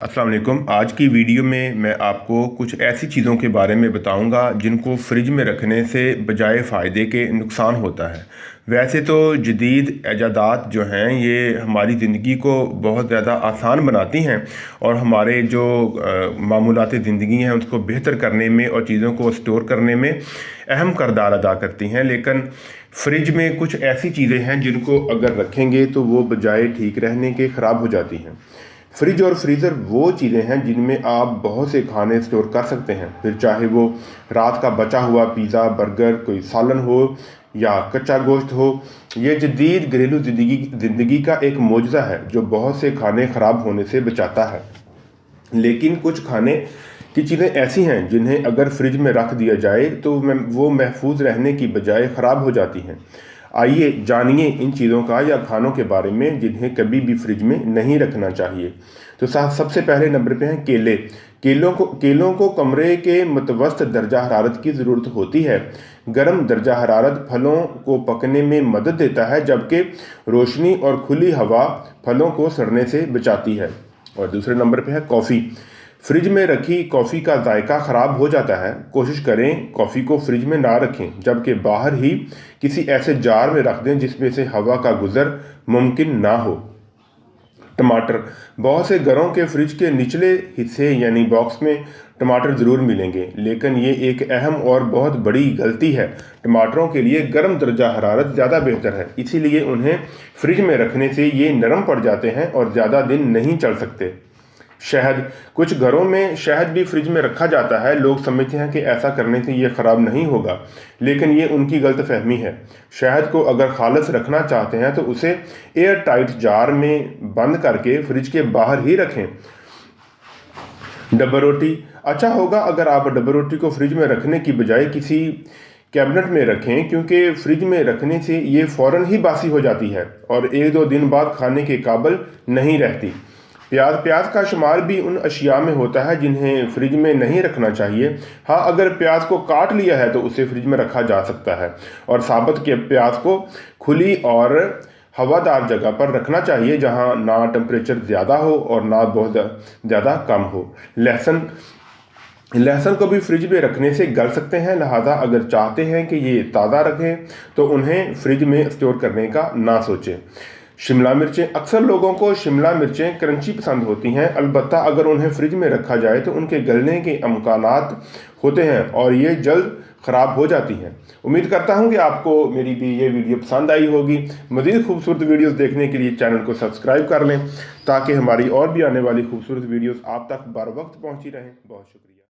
अस्सलाम वालेकुम। आज की वीडियो में मैं आपको कुछ ऐसी चीज़ों के बारे में बताऊंगा जिनको फ्रिज में रखने से बजाय फ़ायदे के नुकसान होता है। वैसे तो जदीद ईजादात जो हैं ये हमारी ज़िंदगी को बहुत ज़्यादा आसान बनाती हैं और हमारे जो मामूलाती ज़िंदगी हैं उसको बेहतर करने में और चीज़ों को स्टोर करने में अहम किरदार अदा करती हैं। लेकिन फ्रिज में कुछ ऐसी चीज़ें हैं जिनको अगर रखेंगे तो वो बजाय ठीक रहने के ख़राब हो जाती हैं। फ्रिज और फ्रीज़र वो चीज़ें हैं जिनमें आप बहुत से खाने स्टोर कर सकते हैं, फिर चाहे वो रात का बचा हुआ पिज़्ज़ा, बर्गर, कोई सालन हो या कच्चा गोश्त हो। ये जदीद घरेलू ज़िंदगी का एक मोजज़ा है जो बहुत से खाने ख़राब होने से बचाता है। लेकिन कुछ खाने की चीज़ें ऐसी हैं जिन्हें अगर फ्रिज में रख दिया जाए तो वो महफूज रहने की बजाय ख़राब हो जाती हैं। आइए जानिए इन चीज़ों का या खानों के बारे में जिन्हें कभी भी फ्रिज में नहीं रखना चाहिए। तो सबसे पहले नंबर पे हैं केले। केलों को कमरे के मुतवस्त दर्जा हरारत की ज़रूरत होती है। गर्म दर्जा हरारत फलों को पकने में मदद देता है, जबकि रोशनी और खुली हवा फलों को सड़ने से बचाती है। और दूसरे नंबर पे है कॉफ़ी। फ्रिज में रखी कॉफ़ी का जायका ख़राब हो जाता है। कोशिश करें कॉफ़ी को फ्रिज में ना रखें, जबकि बाहर ही किसी ऐसे जार में रख दें जिसमें से हवा का गुज़र मुमकिन ना हो। टमाटर। बहुत से घरों के फ्रिज के निचले हिस्से यानी बॉक्स में टमाटर ज़रूर मिलेंगे, लेकिन ये एक अहम और बहुत बड़ी गलती है। टमाटरों के लिए गर्म दर्जा हरारत ज़्यादा बेहतर है, इसीलिए उन्हें फ्रिज में रखने से ये नरम पड़ जाते हैं और ज़्यादा दिन नहीं चल सकते। शहद। कुछ घरों में शहद भी फ्रिज में रखा जाता है। लोग समझते हैं कि ऐसा करने से ये ख़राब नहीं होगा, लेकिन ये उनकी गलतफहमी है। शहद को अगर खालिस रखना चाहते हैं तो उसे एयर टाइट जार में बंद करके फ्रिज के बाहर ही रखें। डब्बा रोटी। अच्छा होगा अगर आप डब्बा रोटी को फ्रिज में रखने की बजाय किसी कैबिनेट में रखें, क्योंकि फ्रिज में रखने से ये फ़ौरन ही बासी हो जाती है और 1-2 दिन बाद खाने के काबिल नहीं रहती। प्याज का शुमार भी उन अशिया में होता है जिन्हें फ्रिज में नहीं रखना चाहिए। हाँ, अगर प्याज को काट लिया है तो उसे फ्रिज में रखा जा सकता है और साबुत के प्याज को खुली और हवादार जगह पर रखना चाहिए जहाँ ना टेम्परेचर ज़्यादा हो और ना बहुत ज़्यादा कम हो। लहसुन को भी फ्रिज में रखने से गल सकते हैं, लिहाजा अगर चाहते हैं कि ये ताज़ा रखें तो उन्हें फ्रिज में स्टोर करने का ना सोचें। शिमला मिर्चें। अक्सर लोगों को शिमला मिर्चें क्रंची पसंद होती हैं, अलबत्ता अगर उन्हें फ्रिज में रखा जाए तो उनके गलने के अमकानात होते हैं और ये जल्द ख़राब हो जाती हैं। उम्मीद करता हूँ कि आपको मेरी भी ये वीडियो पसंद आई होगी। मज़ीद खूबसूरत वीडियोस देखने के लिए चैनल को सब्सक्राइब कर लें ताकि हमारी और भी आने वाली खूबसूरत वीडियोस आप तक बर वक्त पहुँची रहें। बहुत शुक्रिया।